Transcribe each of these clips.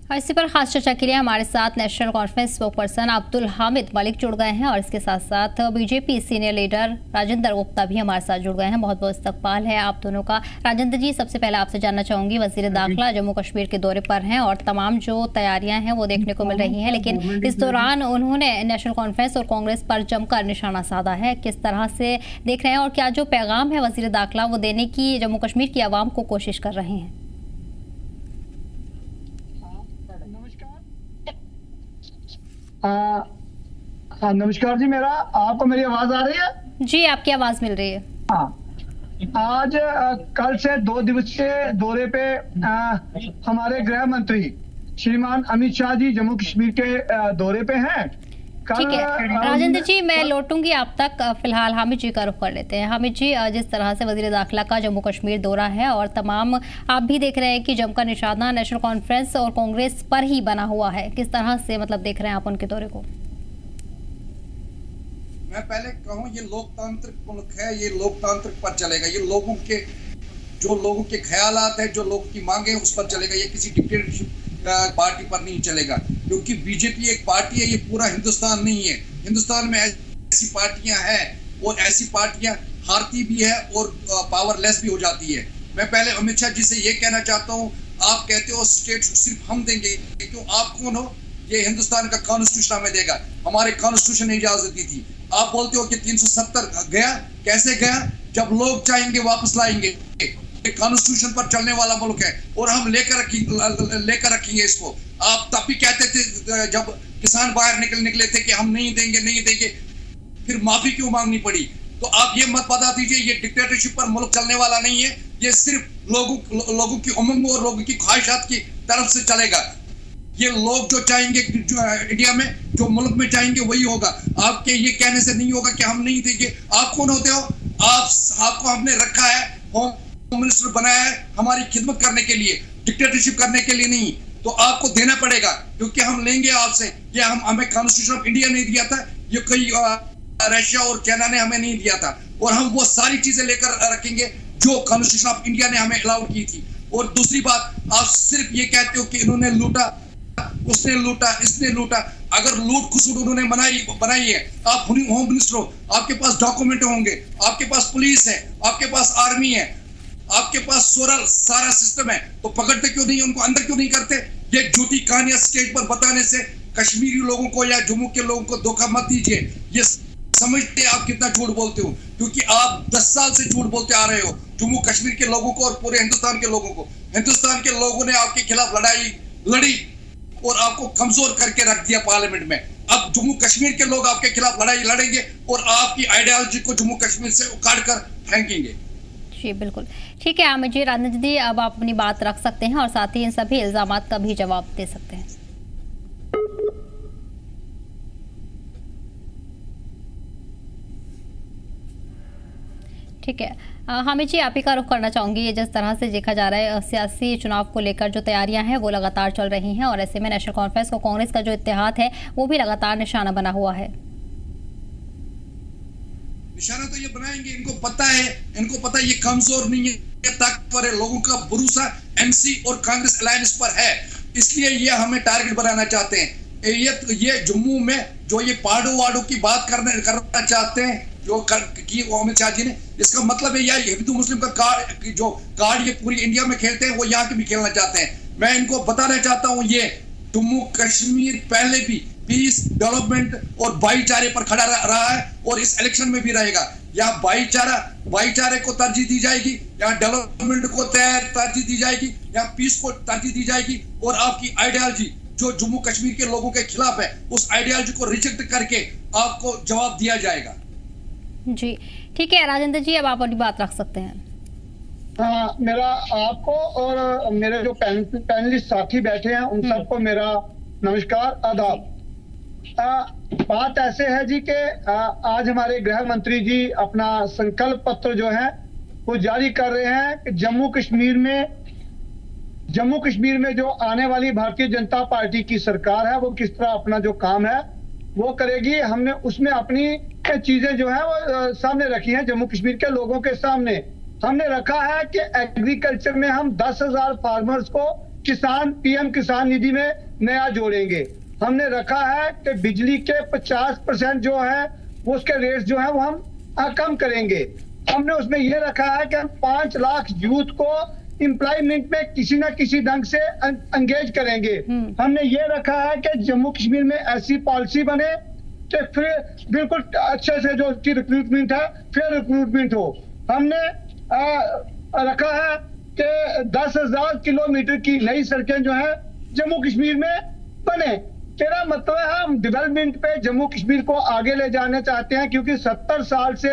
और इसी पर खास चर्चा के लिए हमारे साथ national conference spoke person Abdul Hamid Malik जुड़ गए हैं और इसके साथ साथ BJP senior leader Rajendra Gupta भी हमारे साथ जुड़ गए हैं। बहुत बहुत इस्तकबाल है आप दोनों का। राजेंद्र जी, सबसे पहले आपसे जानना चाहूंगी, वजीर दाखिला जम्मू कश्मीर के दौरे पर हैं और तमाम जो तैयारियां हैं वो देखने को मिल रही हैं, लेकिन इस दौरान उन्होंने नेशनल कॉन्फ्रेंस और कांग्रेस पर जमकर निशाना साधा है। किस तरह से देख रहे हैं और क्या जो पैगाम है वजीर दाखिला वो देने की जम्मू कश्मीर की आवाम को कोशिश कर रहे हैं? हाँ नमस्कार जी, आपको मेरी आवाज आ रही है? जी, आपकी आवाज मिल रही है। हाँ, आज कल से 2 दिवसीय दौरे पे हमारे गृह मंत्री श्रीमान अमित शाह जी जम्मू कश्मीर के दौरे पे हैं। ठीक है राजेंद्र जी, मैं लौटूंगी आप तक। फिलहाल हामिद जी का रुख कर लेते हैं। हामिद जी, जिस तरह से वजीर दाखिला का जम्मू कश्मीर दौरा है और तमाम आप भी देख रहे हैं कि जमकर निशाना नेशनल कॉन्फ्रेंस और कांग्रेस पर ही बना हुआ है, किस तरह से देख रहे हैं आप उनके दौरे को? मैं पहले कहूं, ये लोकतांत्रिक मुल्क है, ये लोकतांत्रिक पर चलेगा। ये लोगों के ख्यालात है, जो लोगों की मांगे उस पर चलेगा। ये किसी डिक्टेटरशिप पार्टी पर नहीं चलेगा, क्योंकि बीजेपी एक पार्टी है, ये पूरा हिंदुस्तान नहीं है। हिंदुस्तान में ऐसी पार्टियां हैं और ऐसी पार्टियां हारती भी है और पावरलेस भी हो जाती है। मैं पहले अमित शाह जी से ये कहना चाहता हूं, आप कहते हो स्टेट सिर्फ हम देंगे, क्यों? आप कौन हो? ये हिंदुस्तान का कॉन्स्टिट्यूशन हमें देगा। हमारे कॉन्स्टिट्यूशन ने इजाजत दी थी। आप बोलते हो कि 370 गया, कैसे गया? जब लोग चाहेंगे वापस लाएंगे। कॉन्स्टिट्यूशन पर चलने वाला मुल्क है और हम लेकर रखेंगे इसको। आप तब भी कहते थे जब किसान बाहर निकले थे कि हम नहीं देंगे, फिर माफी क्यों मांगनी पड़ी? तो आप ये मत बता दीजिए, ये डिक्टेटरशिप पर मुल्क चलने वाला नहीं है। ये सिर्फ लोगों की उमंग और लोगों की ख्वाहिशात की तरफ से चलेगा। ये लोग जो चाहेंगे, जो इंडिया में जो मुल्क में चाहेंगे वही होगा। आपके ये कहने से नहीं होगा कि हम नहीं देंगे। आप कौन होते हो? आपको हमने रखा है, होम मिनिस्टर बनाया है हमारी खिदमत करने के लिए, डिक्टेटरशिप करने के लिए नहीं। तो आपको देना पड़ेगा, क्योंकि हम लेंगे आपसे। ये हमें कॉन्स्टिट्यूशन ऑफ इंडिया नहीं दिया था, ये कोई रशिया और चाइना ने हमें नहीं दिया था। और हम वो सारी चीजें लेकर रखेंगे जो कॉन्स्टिट्यूशन ऑफ इंडिया ने हमें अलाउड की थी। और दूसरी बात, आप सिर्फ ये कहते हो कि इन्होंने लूटा, उसने लूटा, इसने लूटा। अगर लूट खसूट उन्होंने बनाई है, आप होम मिनिस्टर हो, आपके पास डॉक्यूमेंट होंगे, आपके पास पुलिस है, आपके पास आर्मी है, आपके पास सारा सिस्टम है, तो पकड़ते क्यों नहीं? उनको अंदर क्यों नहीं करते? ये झूठी कहानियां स्टेज पर बताने से कश्मीरी लोगों को या जम्मू के लोगों को धोखा मत दीजिए। ये समझते आप कितना झूठ बोलते हो, क्योंकि आप 10 साल से झूठ बोलते आ रहे हो जम्मू कश्मीर के लोगों को और पूरे हिंदुस्तान के लोगों को। हिंदुस्तान के लोगों ने आपके खिलाफ लड़ी और आपको कमजोर करके रख दिया पार्लियामेंट में। अब जम्मू कश्मीर के लोग आपके खिलाफ लड़ाई लड़ेंगे और आपकी आइडियोलॉजी को जम्मू कश्मीर से उखाड़ कर फेंकेंगे। जी बिल्कुल, ठीक है आमिर जी। राजेंद्र जी, अब आप अपनी बात रख सकते हैं और साथ ही इन सभी इल्जामात का भी जवाब दे सकते हैं। ठीक है हामिद जी, आप ही का रुख करना चाहूंगी। ये जिस तरह से देखा जा रहा है सियासी चुनाव को लेकर जो तैयारियां हैं वो लगातार चल रही हैं और ऐसे में नेशनल कॉन्फ्रेंस को कांग्रेस का जो इत्तेहाद है वो भी लगातार निशाना बना हुआ है। निशाना तो ये बनाएंगे, इनको पता है ये कमजोर नहीं है, ये ताकतवर है। लोगों का भरोसा एमसी और कांग्रेस अलायंस पर है, इसलिए ये हमें टारगेट बनाना चाहते हैं। ये जम्मू में जो ये पाड़ो वाड़ो की बात करना चाहते हैं जो की अमित शाह जी ने, इसका मतलब है यह हिंदू मुस्लिम का कार्ड ये पूरी इंडिया में खेलते हैं, वो यहाँ के भी खेलना चाहते हैं। मैं इनको बताना चाहता हूँ, ये जम्मू कश्मीर पहले भी पीस, डेवलपमेंट और भाईचारे पर खड़ा रहा है और इस इलेक्शन में भी रहेगा। यहाँ भाईचारे को तरजीह दी जाएगी, यहाँ डेवलपमेंट को तरजीह दी जाएगी, यहाँ पीस को तरजीह दी जाएगी। और आपकी आइडियोलॉजी जो जम्मू कश्मीर के लोगों के खिलाफ है, उस आइडियोलॉजी को रिजेक्ट करके आपको जवाब दिया जाएगा। जी ठीक है राजेंद्र जी, अब आप अपनी बात रख सकते हैं। मेरा आपको और मेरे जो पैनलिस्ट साथी बैठे हैं उन सबको मेरा नमस्कार, आदाब। बात ऐसे है जी कि आज हमारे गृह मंत्री जी अपना संकल्प पत्र जो है वो जारी कर रहे हैं कि जम्मू कश्मीर में जो आने वाली भारतीय जनता पार्टी की सरकार है वो किस तरह अपना जो काम है वो करेगी। हमने उसमें अपनी चीजें जो है वो सामने रखी हैं। जम्मू कश्मीर के लोगों के सामने हमने रखा है कि एग्रीकल्चर में हम 10,000 फार्मर्स को किसान पीएम किसान निधि में नया जोड़ेंगे। हमने रखा है कि बिजली के 50% जो है वो उसके रेट जो है वो हम कम करेंगे। हमने उसमें ये रखा है कि हम 5 लाख यूथ को एम्प्लॉयमेंट में किसी ना किसी ढंग से एंगेज करेंगे। हमने ये रखा है कि जम्मू कश्मीर में ऐसी पॉलिसी बने कि फिर बिल्कुल अच्छे से जो उसकी रिक्रूटमेंट है फिर रिक्रूटमेंट हो। हमने रखा है कि 10,000 किलोमीटर की नई सड़कें जो है जम्मू कश्मीर में बने। तेरा मतलब है हम डेवलपमेंट पे जम्मू कश्मीर को आगे ले जाना चाहते हैं, क्योंकि 70 साल से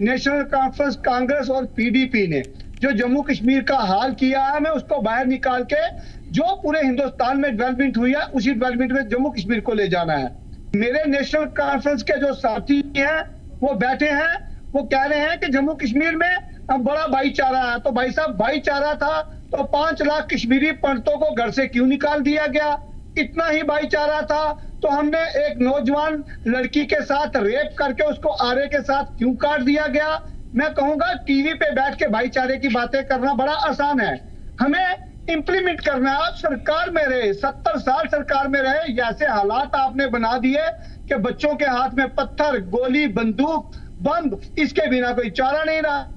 नेशनल कॉन्फ्रेंस कांग्रेस और पीडीपी ने जो जम्मू कश्मीर का हाल किया है, हमें उसको बाहर निकाल के जो पूरे हिंदुस्तान में डेवलपमेंट हुई है उसी डेवलपमेंट में जम्मू कश्मीर को ले जाना है। मेरे नेशनल कॉन्फ्रेंस के जो साथी हैं वो बैठे हैं, वो कह रहे हैं कि जम्मू कश्मीर में बड़ा भाईचारा है। तो भाई साहब भाईचारा था तो 5 लाख कश्मीरी पंडितों को घर से क्यों निकाल दिया गया? इतना ही भाईचारा था तो हमने एक नौजवान लड़की के साथ रेप करके उसको आरे के साथ क्यों काट दिया गया? मैं कहूंगा टीवी पे बैठ के भाईचारे की बातें करना बड़ा आसान है, हमें इंप्लीमेंट करना है। आप सरकार में रहे, 70 साल सरकार में रहे, ऐसे हालात आपने बना दिए कि बच्चों के हाथ में पत्थर, गोली, बंदूक, बम, इसके बिना कोई चारा नहीं रहा।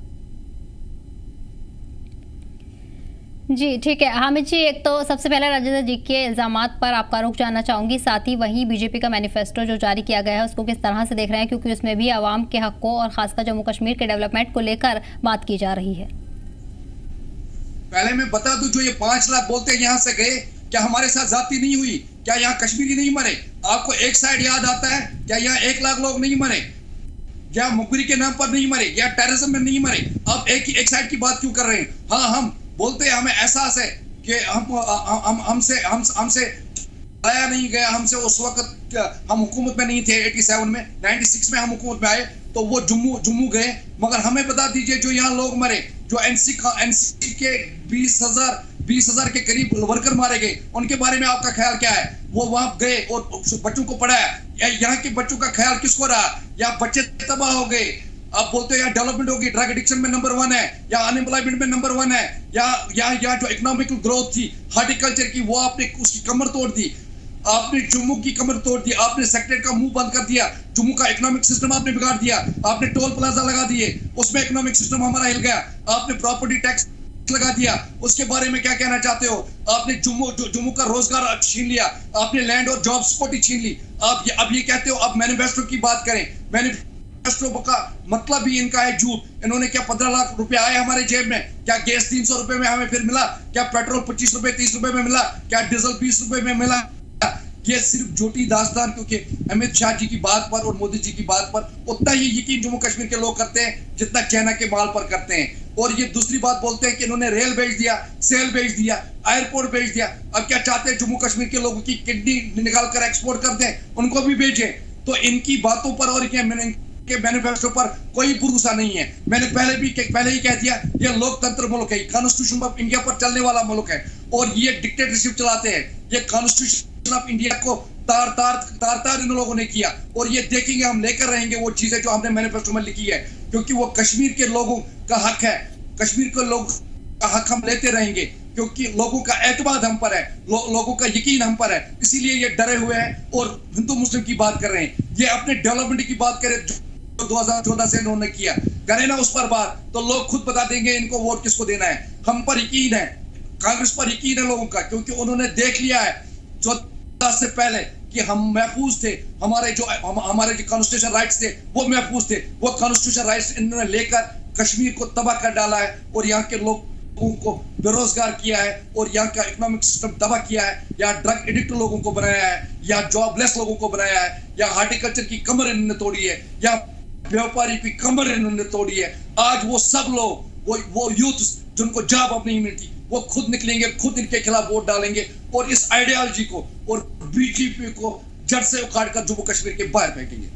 जी ठीक है हामिद जी, एक तो सबसे पहले राजेंद्र जी के इल्जामात पर आपका रुख जानना चाहूंगी, साथ ही वहीं बीजेपी का मैनिफेस्टो जो जारी किया गया है उसको किस तरह से देख रहे हैं, क्योंकि उसमें भी आवाम के हकों और खासकर जम्मू कश्मीर के डेवलपमेंट को लेकर बात की जा रही है। पहले मैं बता दूं, जो ये 5 लाख बोलते हैं यहाँ से गए, क्या हमारे साथ जाती नहीं हुई? क्या यहाँ कश्मीरी नहीं मरे? आपको एक साइड याद आता है, क्या यहाँ 1 लाख लोग नहीं मरे? क्या मुखबिरी के नाम पर नहीं मरे? या टेररिज्म में नहीं मरे? अब एक साइड की बात क्यों कर रहे हैं? हाँ, हम बोलते हैं, हमें एहसास है कि हमसे आया नहीं गया, हमसे उस वक्त हम हुकूमत में नहीं थे। 87 में 96 में हम हुकूमत में आए तो वो जम्मू गए, मगर हमें बता दीजिए जो यहाँ लोग मरे, जो एनसी के 20,000 के करीब वर्कर मारे गए, उनके बारे में आपका ख्याल क्या है? वो वहां गए और बच्चों को पढ़ाया, यहाँ के बच्चों का ख्याल किसको रहा? या बच्चे तबाह हो गए। आप बोलते हैं यहाँ डेवलपमेंट होगी, ड्रग एडिक्शन में नंबर 1 है, या अनएम्प्लॉयमेंट में नंबर 1 है, या जो इकोनॉमिकल ग्रोथ थी हार्टिकल्चर की, वो आपने उसकी कमर तोड़ दी। आपने जम्मू की कमर तोड़ दी, आपने सेक्रेटरी का मुंह बंद कर दिया, जम्मू का इकोनॉमिक सिस्टम आपने बिगाड़ दिया, आपने टोल प्लाजा लगा दिए, उसमें इकोनॉमिक सिस्टम हमारा हिल गया, आपने प्रॉपर्टी टैक्स लगा दिया, उसके बारे में क्या कहना चाहते हो? आपने जम्मू का रोजगार छीन लिया, आपने लैंड और जॉब सिक्योरिटी छीन ली। अब ये कहते हो अब मैनिफेस्टो की बात करें। मैनिफेस्टो का मतलब ही इनका है झूठ। इन्होंने क्या 15 लाख रुपए आए हमारे जेब में? क्या गैस 300 रुपए में हमें फिर मिला? क्या पेट्रोल 25 रुपए 30 रुपए में मिला? क्या डीजल 20 रुपए में मिला? ये सिर्फ झूठी दास्तान, क्योंकि अमित शाह जी की बात पर और मोदी जी की बात पर उतना ही यकीन जम्मू कश्मीर के लोग करते हैं जितना चाइना के माल पर करते हैं। और ये दूसरी बात बोलते हैं कि इन्होंने रेल भेज दिया, सेल भेज दिया, एयरपोर्ट भेज दिया। अब क्या चाहते हैं? जम्मू कश्मीर के लोगों की किडनी निकाल कर एक्सपोर्ट कर दें, उनको भी भेजें। तो इनकी बातों पर और के मैनिफेस्टो पर कोई भरोसा नहीं है। मैंने पहले ही कह दिया, ये लोकतंत्र मुल्क है, कॉन्स्टिट्यूशन ऑफ इंडिया पर चलने वाला मुल्क है, और ये डिक्टेटरशिप चलाते हैं। ये कॉन्स्टिट्यूशन ऑफ इंडिया को तार इन लोगों ने किया, और ये देखेंगे, हम लेकर रहेंगे वो चीजें जो हमने मैनिफेस्टो में लिखी है, क्योंकि वो कश्मीर के लोगों का हक है। कश्मीर के लोग का हक हम लेते रहेंगे, क्योंकि लोगों का एतमाद हम पर है, लोगों का यकीन हम पर है, इसीलिए ये डरे हुए हैं और हिंदू मुस्लिम की बात कर रहे हैं। ये अपने डेवलपमेंट की बात करें, 2014 से इन्होंने किया, करें ना उस पर बात, तो लोग खुद बता देंगे इनको वोट किसको देना है। हम पर यकीन है, कांग्रेस पर यकीन है लोगों का, क्योंकि उन्होंने देख लिया है 14 से पहले कि हम महफूज थे, हमारे जो कॉन्स्टिट्यूशन राइट्स थे वो महफूज थे। वो कॉन्स्टिट्यूशन राइट्स इन्होंने लेकर कश्मीर को तबाह कर डाला है, और यहाँ के लोगों को बेरोजगार किया है, और यहाँ का इकोनॉमिक सिस्टम तबाह किया है, या ड्रग एडिक्ट लोगों को बनाया है, या जॉबलेस लोगों को बनाया है, या हार्टिकल्चर की कमर इन्होंने तोड़ी है, या व्यापारी की कमर इन्होंने तोड़ी है। आज वो सब लोग, वो यूथ जिनको जॉब अब नहीं मिलती, वो खुद निकलेंगे, खुद इनके खिलाफ वोट डालेंगे, और इस आइडियोलॉजी को और बीजेपी को जड़ से उखाड़ कर जम्मू कश्मीर के बाहर फेंकेंगे।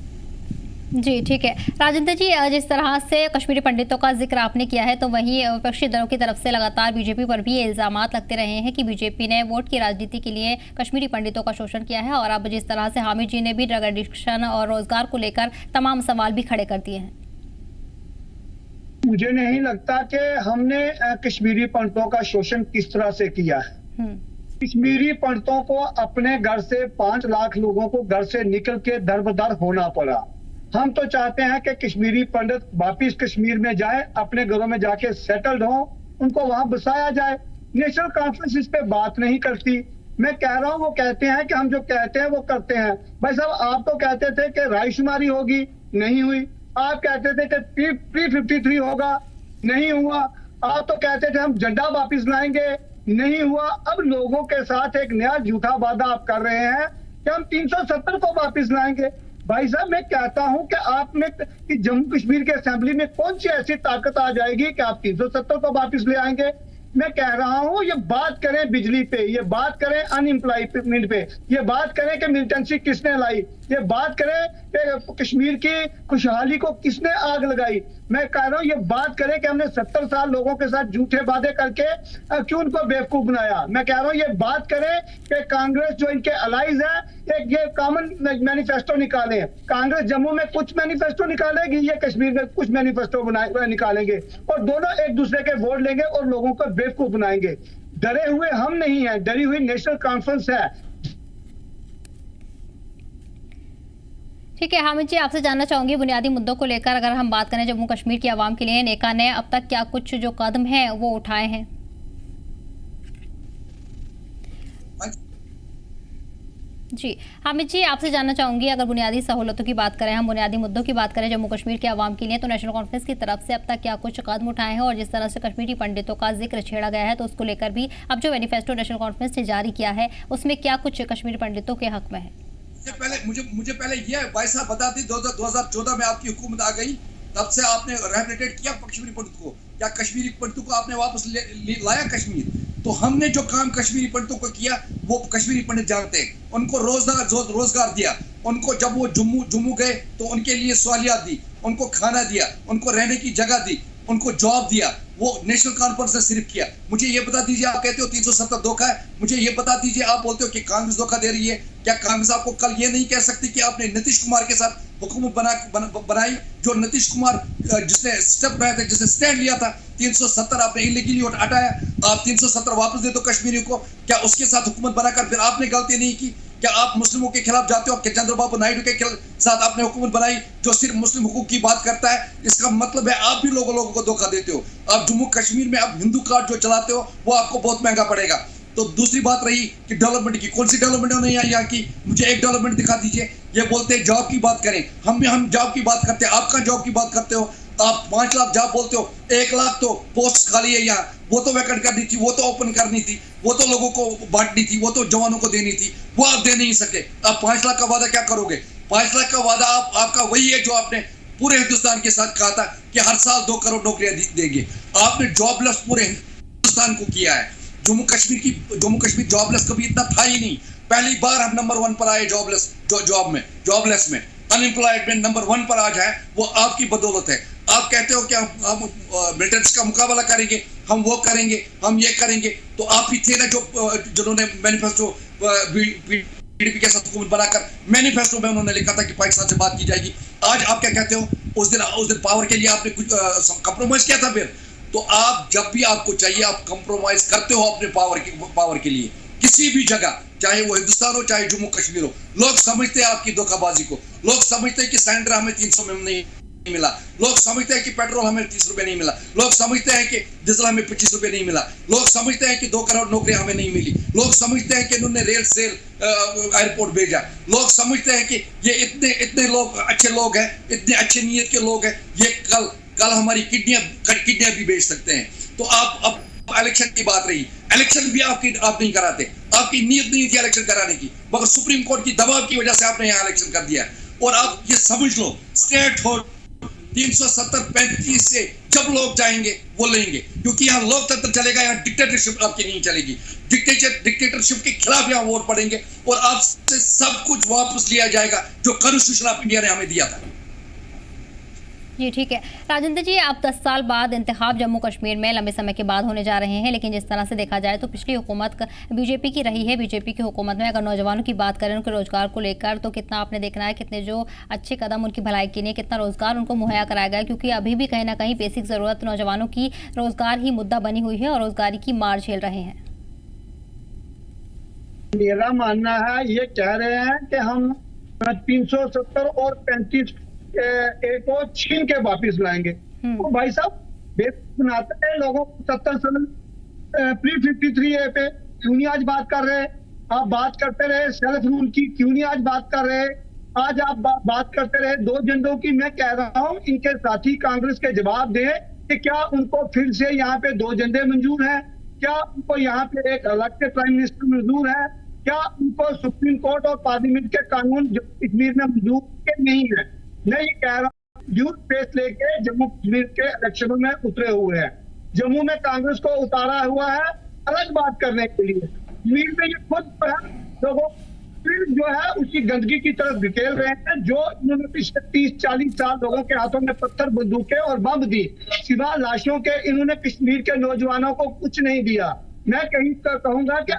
जी ठीक है राजेंद्र जी, जिस तरह से कश्मीरी पंडितों का जिक्र आपने किया है, तो वहीं विपक्षी दलों की तरफ से लगातार बीजेपी पर भी ये इल्जामात लगते रहे हैं कि बीजेपी ने वोट की राजनीति के लिए कश्मीरी पंडितों का शोषण किया है, और अब जिस तरह से हामिद जी ने भी ड्रग एडिक्शन और रोजगार को लेकर तमाम सवाल भी खड़े कर दिए हैं। मुझे नहीं लगता कि हमने कश्मीरी पंडितों का शोषण किस तरह से किया है। कश्मीरी पंडितों को अपने घर से 5 लाख लोगों को घर से निकल के दर बदर होना पड़ा। हम तो चाहते हैं कि कश्मीरी पंडित वापिस कश्मीर में जाए, अपने घरों में जाके सेटल्ड हो, उनको वहां बसाया जाए। नेशनल कॉन्फ्रेंस इस पे बात नहीं करती। मैं कह रहा हूं, वो कहते हैं कि हम जो कहते हैं वो करते हैं। भाई साहब, आप तो कहते थे कि रायशुमारी होगी, नहीं हुई। आप कहते थे कि P53 होगा, नहीं हुआ। आप तो कहते थे हम झंडा वापिस लाएंगे, नहीं हुआ। अब लोगों के साथ एक नया झूठा वादा आप कर रहे हैं कि हम 370 को वापिस लाएंगे। भाई साहब, मैं कहता हूं कि आपने कि जम्मू कश्मीर के असेंबली में कौन सी ऐसी ताकत आ जाएगी कि आप 370 को वापिस ले आएंगे। मैं कह रहा हूं, ये बात करें बिजली पे, ये बात करें अनएम्प्लॉयमेंट पे, ये बात करें कि मिलिटेंसी किसने लाई, ये बात करें कि कश्मीर की खुशहाली को किसने आग लगाई। मैं कह रहा हूं, ये बात करें कि हमने 70 साल लोगों के साथ झूठे वादे करके क्यों उनको बेवकूफ बनाया। मैं कह रहा हूं, ये बात करें कि कांग्रेस जो इनके अलाइज है, एक ये कॉमन मैनिफेस्टो निकाले। कांग्रेस जम्मू में कुछ मैनिफेस्टो निकालेगी, ये कश्मीर में कुछ मैनिफेस्टो निकालेंगे, और दोनों एक दूसरे के वोट लेंगे और लोगों को बेवकूफ बनाएंगे। डरे हुए हम नहीं है, डरी हुई नेशनल कॉन्फ्रेंस है। ठीक है हामिद जी, आपसे जानना चाहूंगी बुनियादी मुद्दों को लेकर अगर हम बात करें जम्मू कश्मीर की आवाम के लिए नेका ने अब तक क्या कुछ जो कदम हैं वो उठाए हैं? जी हामिद जी, आपसे जानना चाहूंगी अगर बुनियादी सहूलतों की बात करें, हम बुनियादी मुद्दों की बात करें जम्मू कश्मीर के आवाम के लिए, तो नेशनल कॉन्फ्रेंस की तरफ से अब तक क्या कुछ कदम उठाए हैं? और जिस तरह से कश्मीरी पंडितों का जिक्र छेड़ा गया है, तो उसको लेकर भी अब जो मैनिफेस्टो नेशनल कॉन्फ्रेंस ने जारी किया है उसमें क्या कुछ कश्मीरी पंडितों के हक में है? मुझे पहले ये भाई साहब बता दी, 2014 में आपकी हुकूमत आ गई, तब से आपने रिहेबिलिटेट किया कश्मीरी पंडित को? क्या कश्मीरी पंडितों को आपने वापस लाया कश्मीर? तो हमने जो काम कश्मीरी पंडितों को किया वो कश्मीरी पंडित जानते हैं। उनको रोजगार दिया, उनको जब वो जम्मू गए तो उनके लिए सवालियात दी, उनको खाना दिया, उनको रहने की जगह दी, उनको जॉब दिया। वो नेशनल कॉन्फ्रेंस ने सिर्फ किया। मुझे ये बता दीजिए, आप कहते हो 370 धोखा है, मुझे ये बता दीजिए, आप बोलते हो कि कांग्रेस धोखा दे रही है, क्या कांग्रेस आपको कल ये नहीं कह सकती कि आपने नीतीश कुमार के साथ हुकूमत बनाई? जो नीतीश कुमार जिसने स्टेप उठाया था, जिसने स्टैंड लिया था, 370 आपने इलीगली हटाया, आप 370 वापस दे दो कश्मीरियों को। क्या उसके साथ हुकूमत बनाकर फिर आपने गलती नहीं की? क्या आप मुस्लिमों के खिलाफ जाते हो? कि चंद्रबाबू नायडू के साथ आपने हुकूमत बनाई जो सिर्फ मुस्लिम हुकूक की बात करता है? इसका मतलब है आप भी लोगों को धोखा देते हो। आप जम्मू कश्मीर में अब हिंदू कार्ड जो चलाते हो वो आपको बहुत महंगा पड़ेगा। तो दूसरी बात रही कि डेवलपमेंट की, कौन सी डेवलपमेंट होने यहाँ की? मुझे एक डेवलपमेंट दिखा दीजिए। ये बोलते हैं जॉब की बात करें, हम जॉब की बात करते हैं, आप कहाँ जॉब की बात करते हो? आप 5 लाख जॉब बोलते हो, 1 लाख तो पोस्ट खाली है यहाँ, वो तो वैकेंट करनी थी, वो तो ओपन करनी थी, वो तो लोगों को बांटनी थी, वो तो जवानों को देनी थी, वो आप दे नहीं सके। आप 5 लाख का वादा क्या करोगे? 5 लाख का वादा आपका वही है जो आपने पूरे हिंदुस्तान के साथ कहा था कि हर साल 2 करोड़ नौकरियां देंगे। आपने जॉबलेस पूरे हिंदुस्तान को किया है। जम्मू कश्मीर जॉबलेस कभी इतना था ही नहीं। पहली बार हम नंबर 1 पर आए जॉबलेस में अनएम्प्लॉयमेंट नंबर 1 पर आ जाए, वो आपकी बदौलत है। आप कहते हो कि हम मिलिटेंट्स का मुकाबला करेंगे, हम वो करेंगे, हम ये करेंगे, तो आप ही थे ना जिन्होंने मैनिफेस्टो पीडीपी के साथ हुकूमत बनाकर मैनिफेस्टो में उन्होंने लिखा था कि पाकिस्तान से बात की जाएगी। आज आप क्या कहते हो? उस दिन पावर के लिए आपने कुछ कंप्रोमाइज किया था। फिर तो आप जब भी आपको चाहिए आप कंप्रोमाइज करते हो अपने पावर के लिए, किसी भी जगह, चाहे वो हिंदुस्तान हो चाहे जम्मू कश्मीर हो। लोग समझते हैं आपकी धोखाबाजी को। लोग समझते हैं कि सिलेंडर हमें 300 में नहीं मिला, लोग समझते हैं कि पेट्रोल हमें 30 रुपए नहीं मिला, लोग समझते हैं कि डीजल हमें 25 रुपए नहीं मिला, लोग समझते हैं कि 2 करोड़ नौकरियां हमें नहीं मिली, लोग समझते हैं कि इन्होंने रेल सेल एयरपोर्ट भेजा, लोग समझते हैं कि ये इतने लोग अच्छे लोग हैं, इतने अच्छे नीयत के लोग हैं, ये कल हमारी किडनियां भी बेच सकते हैं। तो अब इलेक्शन की बात रही, इलेक्शन भी आप नहीं कराते, आपकी नीयत नहीं थी इलेक्शन कराने की, मगर सुप्रीम कोर्ट की दबाव की वजह से आपने यहाँ इलेक्शन कर दिया। और आप ये समझ लो, स्टेट हो 370-35 से जब लोग चाहेंगे वो लेंगे, क्योंकि यहाँ लोकतंत्र चलेगा, यहाँ डिक्टेटरशिप आपकी नहीं चलेगी। डिक्टेटरशिप के खिलाफ यहाँ वोट पड़ेंगे और आपसे सब कुछ वापस लिया जाएगा जो कॉन्स्टिट्यूशन ऑफ इंडिया ने हमें दिया था। जी ठीक है राजेंद्र जी, अब 10 साल बाद इंतखाब जम्मू कश्मीर में लंबे समय के बाद होने जा रहे हैं, लेकिन जिस तरह से देखा जाए तो पिछली हुकूमत बीजेपी की रही है। बीजेपी की हुकूमत में अगर नौजवानों की बात करें, उनके रोजगार को लेकर, तो कितना आपने देखना है कितने जो अच्छे कदम उनकी भलाई के लिए, कितना रोजगार उनको मुहैया कराया गया, क्योंकि अभी भी कहीं ना कहीं बेसिक ज़रूरत नौजवानों की रोजगार ही मुद्दा बनी हुई है और रोजगारी की मार झेल रहे हैं। मेरा मानना है, ये कह रहे हैं कि हम 370 और 35 ए को छीन के वापिस लाएंगे। तो भाई साहब बेवकूफ बनाते हैं लोगों को। 70 साल प्री 53 ए पे क्यों नहीं आज बात कर रहे? आप बात करते रहे सेल्फ रूल की, क्यों नहीं आज बात कर रहे? आज आप बात करते रहे दो झंडों की। मैं कह रहा हूं इनके साथी कांग्रेस के जवाब दें कि क्या उनको फिर से यहाँ पे दो झंडे मंजूर हैं? क्या उनको यहाँ पे एक अलग से प्राइम मिनिस्टर मंजूर है? क्या उनको सुप्रीम कोर्ट और पार्लियामेंट के कानून कश्मीर में मंजूर के नहीं है? मैं ये कह रहा हूँ ड्यूट फेस लेके जम्मू कश्मीर के इलेक्शनों में उतरे हुए हैं। जम्मू में कांग्रेस को उतारा हुआ है अलग बात करने के लिए। कश्मीर में ये खुद जो है लोगों फिर जो है उसी गंदगी की तरफ ढकेल रहे हैं जो इन्होंने पिछले 30-40 साल लोगों के हाथों में पत्थर, बंदूकें और बम दी। सिवा लाशों के इन्होंने कश्मीर के नौजवानों को कुछ नहीं दिया। मैं कहीं कहूंगा कि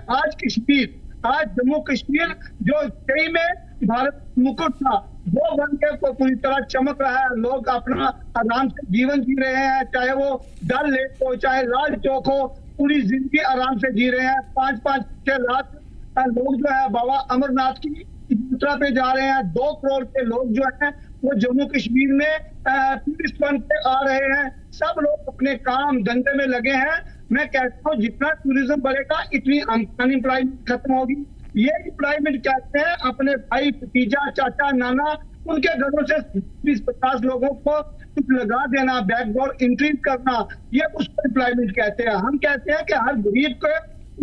आज जम्मू कश्मीर जो सही में भारत मुकुट था वो बन के पूरी तरह चमक रहा है। लोग अपना आराम से जीवन जी रहे हैं, चाहे वो डल लेक हो, चाहे लाल चौक हो, पूरी जिंदगी आराम से जी रहे हैं। 5-5-6 लाख लोग जो है बाबा अमरनाथ की यात्रा पे जा रहे हैं। 2 करोड़ के लोग जो है वो जम्मू कश्मीर में टूरिस्ट बन के आ रहे हैं। सब लोग अपने काम धंधे में लगे हैं। मैं कहता हूँ जितना टूरिज्म बढ़ेगा इतनी अनएम्प्लॉयमेंट खत्म होगी। ये एम्प्लॉयमेंट कहते हैं अपने भाई, भतीजा, चाचा, नाना उनके घरों से 20-50 लोगों को कुछ लगा देना, बैकडोर इंट्री करना, ये उसको एम्प्लॉयमेंट कहते हैं। हम कहते हैं कि हर गरीब को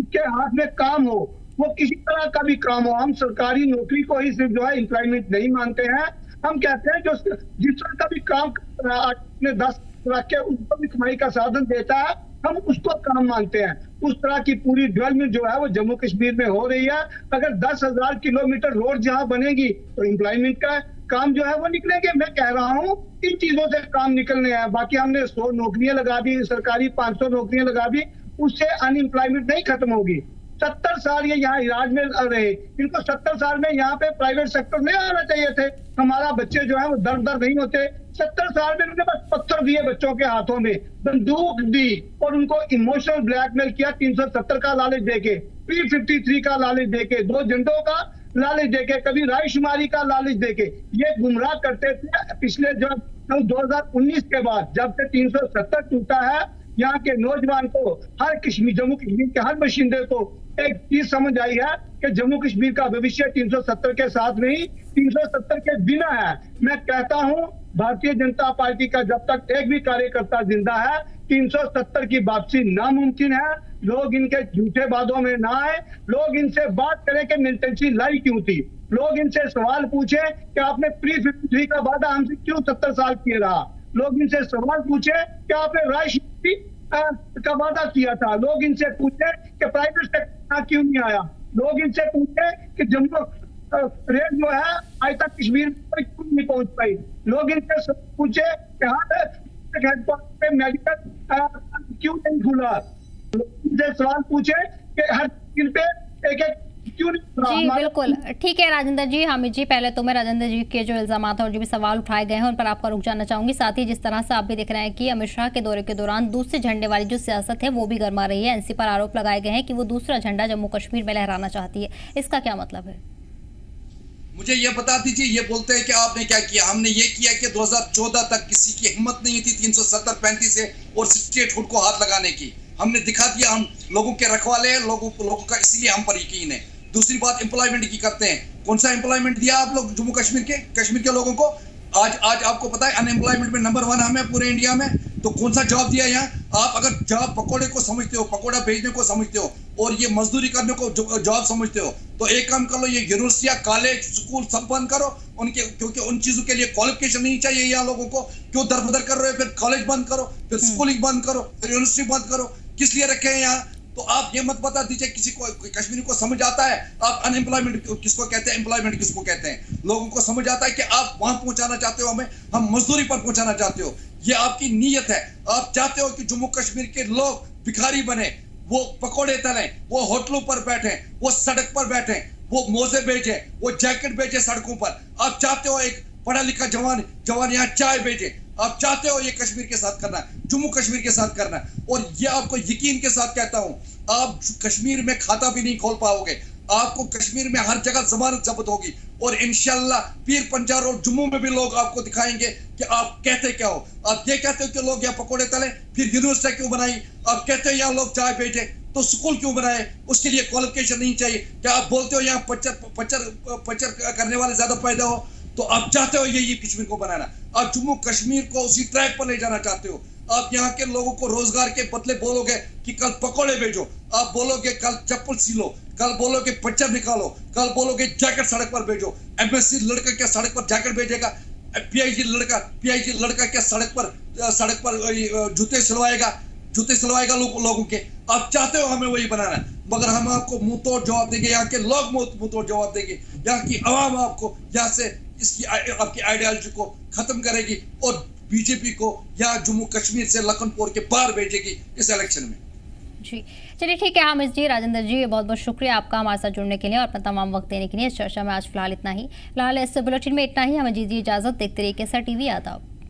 उसके हाथ में काम हो, वो किसी तरह का भी काम हो। हम सरकारी नौकरी को ही सिर्फ जो है एम्प्लॉयमेंट नहीं मानते हैं। हम कहते हैं जो जिस तरह का भी काम अपने 10 रख के उसको भी कमाई का साधन देता है, हम उसको काम मानते हैं। उस तरह की पूरी डेवलपमेंट जो है वो जम्मू कश्मीर में हो रही है। अगर 10,000 किलोमीटर रोड जहां बनेगी तो एम्प्लॉयमेंट का काम जो है वो निकलेंगे। मैं कह रहा हूँ इन चीजों से काम निकलने हैं। बाकी हमने 100 नौकरियां लगा दी, सरकारी 500 नौकरियां लगा दी, उससे अनएम्प्लॉयमेंट नहीं खत्म होगी। 70 साल ये यहाँ इलाज में रहे, इनको 70 साल में यहाँ पे प्राइवेट सेक्टर में आना चाहिए थे। हमारा बच्चे जो है वो दर दर नहीं होते। 70 साल में उन्होंने बस पत्थर दिए बच्चों के हाथों में, बंदूक दी और उनको इमोशनल ब्लैकमेल किया 370 का लालच देके, P53 का लालच देके, 2 झंडों का लालच देके, कभी रायशुमारी का लालच देके ये गुमराह करते थे। पिछले जो 2019 के बाद जब से 370 टूटा है, यहाँ के नौजवान को, हर जम्मू कश्मीर के हर बाशिंदे को एक चीज समझ आई है कि जम्मू कश्मीर का भविष्य 370 के साथ नहीं 370 के बिना है। मैं कहता हूं भारतीय जनता पार्टी का जब तक एक भी कार्यकर्ता जिंदा है 370 की वापसी नामुमकिन है। लोग इनके झूठे वादों में ना आए, लोग इनसे बात करें कि मिलिटेंसी लाई क्यों थी। लोग इनसे सवाल पूछे कि आपने प्री 53 का वादा हमसे क्यों 70 साल किए रहा। लोग इनसे सवाल पूछे कि आपने रायशुमारी का वादा किया था। लोग इनसे पूछे कि प्राइवेट सेक्टर क्यों नहीं आया। लोग इनसे पूछे कि जम्मू रेल जो है आज तक कश्मीर में क्यों नहीं पहुंच पाई। लोग इनसे पूछे कि हेडक्वार्टर पे मेडिकल क्यों नहीं खुला। इनसे सवाल पूछे कि हर दिन पे एक जी बिल्कुल ठीक है राजेंद्र जी। हामिद जी, पहले तो मैं राजेंद्र जी के जो इल्जामात और जो भी सवाल उठाए गए हैं उन पर आपका रुख जानना चाहूंगी। साथ ही जिस तरह से आप भी देख रहे हैं कि अमित शाह के दौरे के दौरान दूसरे झंडे वाली जो सियासत है वो भी गरमा रही है। एनसी पर आरोप लगाए गए हैं कि वो दूसरा झंडा जम्मू कश्मीर में लहराना चाहती है। इसका क्या मतलब है? मुझे ये बता दीजिए। ये बोलते हैं कि आपने क्या किया। हमने ये किया कि 2014 तक किसी की हिम्मत नहीं थी 370-35 से और 68 फुट को हाथ लगाने की। हमने दिखा दिया हम लोगों के रखवाले हैं, लोगों का इसलिए हम पर यकीन है। दूसरी बात एम्प्लॉयमेंट की करते हैं। कौन सा एम्प्लॉयमेंट दिया आप लोग जम्मू कश्मीर के लोगों को? आज आपको पता है अनएम्प्लॉयमेंट में नंबर 1 हमें पूरे इंडिया में। तो कौन सा जॉब दिया यहाँ? आप अगर जॉब पकौड़े को समझते हो, पकौड़ा भेजने को समझते हो और ये मजदूरी करने को जॉब समझते हो तो एक काम कर लो, ये यूनिवर्सिटियां, कॉलेज, स्कूल सब बंद करो उनके, क्योंकि उन चीजों के लिए क्वालिफिकेशन नहीं चाहिए यहाँ लोगों को। क्यों दरबदर कर रहे हो? फिर कॉलेज बंद करो, फिर स्कूलिंग बंद करो, फिर यूनिवर्सिटी बंद करो। किस लिए रखे हैं यहाँ? तो आप ये मत बता दीजिए किसी को, कश्मीरी को समझ आता है आप अनएम्प्लॉयमेंट किसको कहते हैं, एम्प्लॉयमेंट किसको कहते हैं। लोगों को समझ आता है कि आप वहां पहुंचाना चाहते हो हमें, हम मजदूरी पर पहुंचाना चाहते हो। ये आपकी नीयत है। आप चाहते हो कि जम्मू कश्मीर के लोग भिखारी बने, वो पकौड़े तलें, वो होटलों पर बैठे, वो सड़क पर बैठे, वो मोजे बेचे, वो जैकेट बेचे सड़कों पर। आप चाहते हो एक पढ़ा लिखा जवान यहाँ चाय बेचे। आप चाहते हो ये कश्मीर के साथ करना, जम्मू कश्मीर के साथ करना। और ये आपको यकीन के साथ कहता हूं, आप कश्मीर में खाता भी नहीं खोल पाओगे। आपको कश्मीर में हर जगह जमानत जब्त होगी और इंशाल्लाह पीर पंजाब और जम्मू में भी लोग आपको दिखाएंगे कि आप कहते क्या हो। आप ये कहते हो कि लोग यहाँ पकौड़े तले, फिर यूनिवर्सिटी क्यों बनाई? आप कहते हो यहाँ लोग चाय बेचे, तो स्कूल क्यों बनाए? उसके लिए क्वालिफिकेशन नहीं चाहिए। क्या आप बोलते हो यहाँ पचर करने वाले ज्यादा पैदा हो? तो आप चाहते हो यही कश्मीर को बनाना, आप जम्मू कश्मीर को उसी ट्रैक पर ले जाना चाहते हो। आप यहाँ के लोगों को रोजगार के बदले बोलोगे कि कल पकौड़े भेजो, आप बोलोगे कल चप्पल सिलो, कल बोलोगे पच्चर निकालो, कल बोलोगे जैकेट सड़क पर भेजो। एमएससी लड़का क्या सड़क पर जैकेट भेजेगा? पीआईजी लड़का क्या सड़क पर जूते सिलवाएगा लोगों के? आप चाहते हो हमें वही बनाना, मगर हम आपको मुंह तोड़ जवाब देंगे, यहाँ के लोग मुंह तोड़ जवाब देंगे, यहाँ की आवाम आपको यहाँ से इसकी आपकी आइडियोलॉजी को खत्म करेगी और बीजेपी को यहाँ जम्मू कश्मीर से लखनपुर के बाहर भेजेगी इस इलेक्शन में। जी चलिए ठीक है हामिद जी, राजेंद्र जी, बहुत बहुत शुक्रिया आपका हमारे साथ जुड़ने के लिए और अपना तमाम वक्त देने के लिए। इस चर्चा में आज फिलहाल इतना ही। फिलहाल इस बुलेटिन में इतना ही। हमें दीजिए इजाजत। देखते रहिए केसर टीवी आदाब।